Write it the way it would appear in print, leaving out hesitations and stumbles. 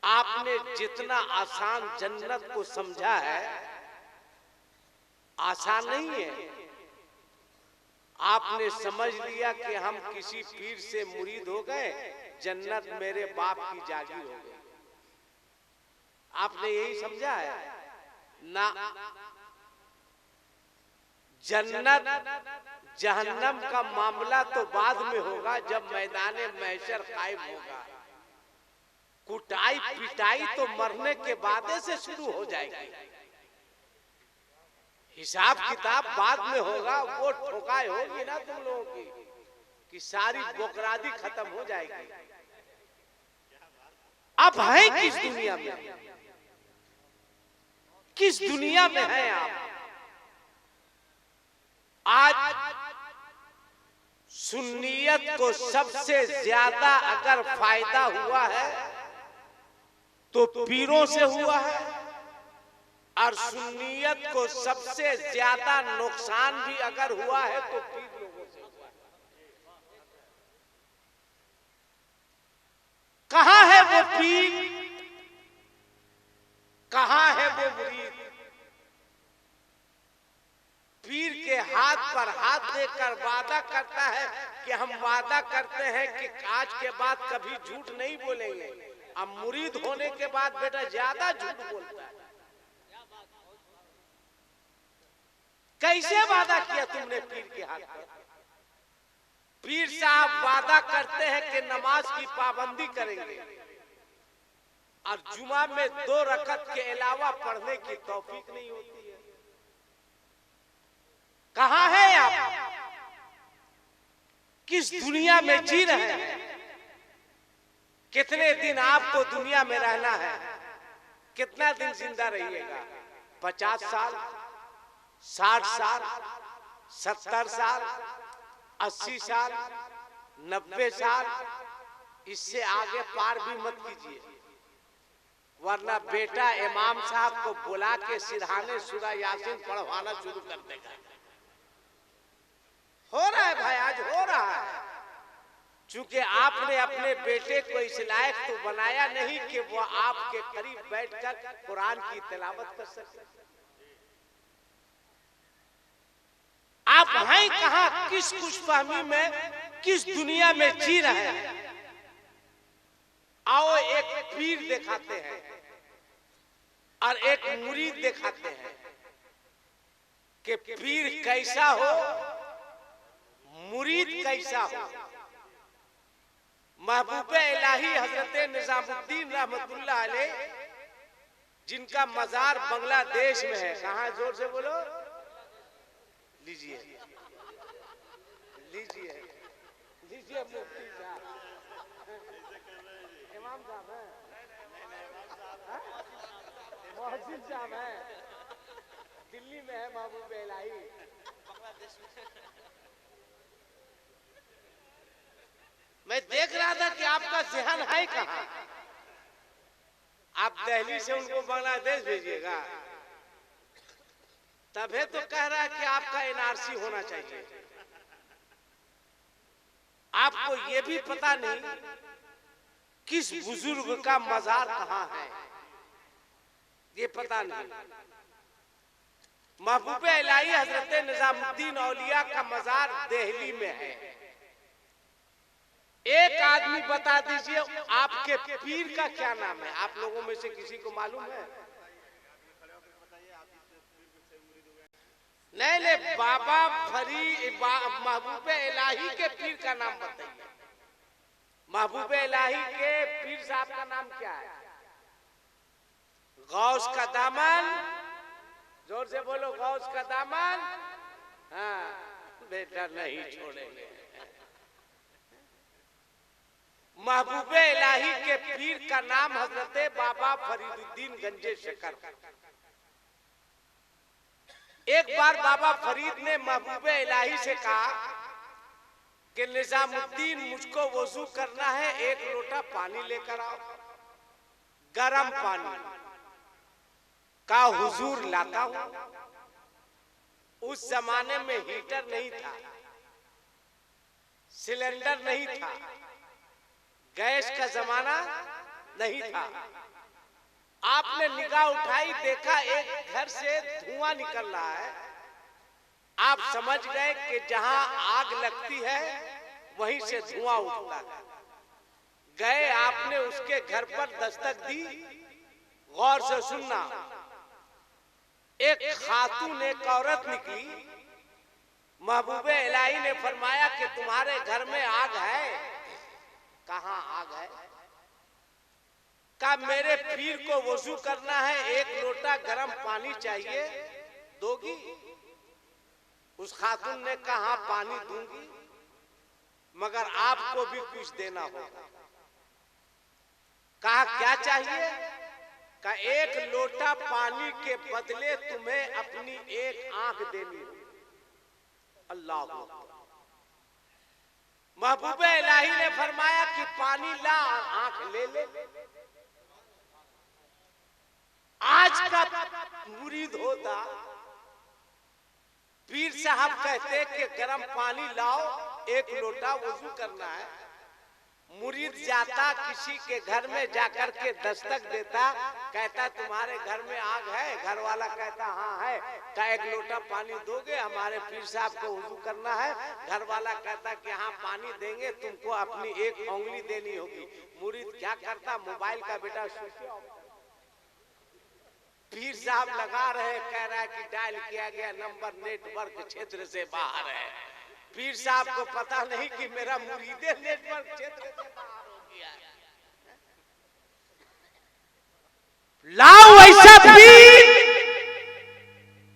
आपने जितना आसान जन्नत को समझा है, आसान नहीं है। आपने समझ लिया कि हम किसी पीर से मुरीद हो गए, जन्नत मेरे बाप की जागीर हो गई। आपने यही समझा है ना। जन्नत जहन्नम का मामला तो बाद में होगा, जब मैदाने महशर कायम होगा। कुटाई पिटाई तो मरने के बाद से शुरू हो जाएगी। हिसाब किताब बाद में होगा। वो ठोकाई होगी ना तुम लोगों की कि सारी बोकरादी खत्म हो जाएगी। अब है किस दुनिया में? किस दुनिया में है आप? आज सुन्नियत को सबसे ज्यादा अगर फायदा हुआ है तो पीरों से हुआ है, और सुन्नियत को सबसे ज्यादा नुकसान भी अगर हुआ है तो पीर लोगों से हुआ है। कहां है वो पीर, कहां है वो मुरीद? पीर के हाथ पर हाथ देकर वादा करता है कि हम वादा करते हैं कि आज के बाद कभी झूठ नहीं बोलेंगे। अब मुरीद होने के बाद बेटा ज्यादा झूठ बोलता है। कैसे वादा किया तुमने पीर के हाथ पर? पीर साहब वादा करते हैं कि नमाज की पाबंदी करेंगे और जुमा में 2 रकअत के अलावा पढ़ने की तौफीक नहीं होती है। कहां है आप? किस दुनिया में जी रहे हैं? कितने दिन आपको दुनिया में रहना है? कितना दिन जिंदा रहिएगा? 50 साल, 60 साल, 70 साल, 80 साल, 90 साल? इससे आगे पार भी मत कीजिए, वरना बेटा इमाम साहब को बुला के सिरहाने सूरा यासीन पढ़वाना शुरू कर देगा। हो रहा है भाई, आज हो रहा है। चूंकि आपने अपने बेटे को इस लायक तो बनाया नहीं कि वो आपके करीब बैठकर कुरान की तिलावत कर सके। आप हैं कहां? किस खुशफहमी में, किस दुनिया में जी रहे हैं? आओ एक पीर दिखाते हैं और एक मुरीद दिखाते हैं कि पीर कैसा हो, मुरीद कैसा हो। महबूबे इलाही हजरत निजामुद्दीन रहमतुल्लाह अलैह, जिनका मजार बांग्लादेश में है। कहां? जोर से बोलो। लीजिए लीजिए लीजिए मुफ्ती साहब, इमाम साहब है, मोहसिन साहब है, दिल्ली में है महबूबे इलाही। बांग्लादेश में मैं देख रहा था कि आपका ज़हन है कहां? आप दिल्ली से उनको बांग्लादेश भेजिएगा, तभी तो कह रहा है कि आपका एनआरसी होना चाहिए। आपको ये भी पता नहीं किस बुजुर्ग का मजार कहां है, ये पता नहीं। महबूबे इलाही हजरत निजामुद्दीन औलिया का मजार दिल्ली में है। एक आदमी बता दीजिए आपके पीर का क्या नाम है? आप लोगों में से किसी को मालूम है? नहीं नहीं, बाबा फरीद, महबूबे इलाही के पीर का नाम बताइए। महबूबे इलाही के पीर साहब का नाम क्या है? गौस का दामन। जोर से बोलो, गौस का दामन। हाँ बेटा, नहीं छोड़ेंगे। महबूबे इलाही के पीर का नाम हजरत बाबा फरीदुद्दीन गंजे शकर। एक बार बाबा फरीद ने महबूबे इलाही से कहा कि निजामुद्दीन, मुझको वजू करना है, 1 लोटा पानी लेकर आओ। गरम पानी का हुजूर लाता हूं। उस जमाने में हीटर नहीं था, सिलेंडर नहीं था, गैस का जमाना नहीं था। आपने निगाह उठाई, देखा एक घर से धुआं निकल रहा है। आप समझ गए कि जहां आग लगती है वहीं से धुआं उठता है। गए, आपने उसके घर पर दस्तक दी। गौर से सुनना, एक खातून, एक औरत निकली। महबूबे इलाही ने फरमाया कि तुम्हारे घर में आग है। कहां आग है? कहा मेरे पीर को वजू करना है, एक लोटा गर्म पानी चाहिए, दोगी? उस खातून ने कहा पानी दूंगी, मगर आपको भी कुछ देना होगा। कहा क्या चाहिए? कहा एक लोटा पानी के बदले तुम्हें अपनी एक आंख देनी होगी। अल्लाह अकबर। महबूबे इलाही ने फरमाया कि पानी ला, आंख ले ले। आज का मुरीद होता, पीर साहब कहते कि गर्म पानी लाओ, एक लोटा वजू करना है। मुरीद जाता, किसी के घर में जाकर के दस्तक देता, कहता तुम्हारे घर में आग है? घर वाला कहता हाँ है। का एक लोटा पानी दोगे? हमारे पीर साहब को वजू करना है। घर वाला कहता कि हाँ पानी देंगे, तुमको अपनी एक उंगली देनी होगी। मुरीद क्या करता? मोबाइल का बेटा स्विच ऑफ। पीर साहब लगा रहे, कह रहा है कि डायल किया गया नंबर नेटवर्क क्षेत्र से बाहर है। पीर साहब को पता नहीं कि मेरा मुरीदे नेटवर्क क्षेत्र से बाहर हो गया है। लाओ ऐसा पीर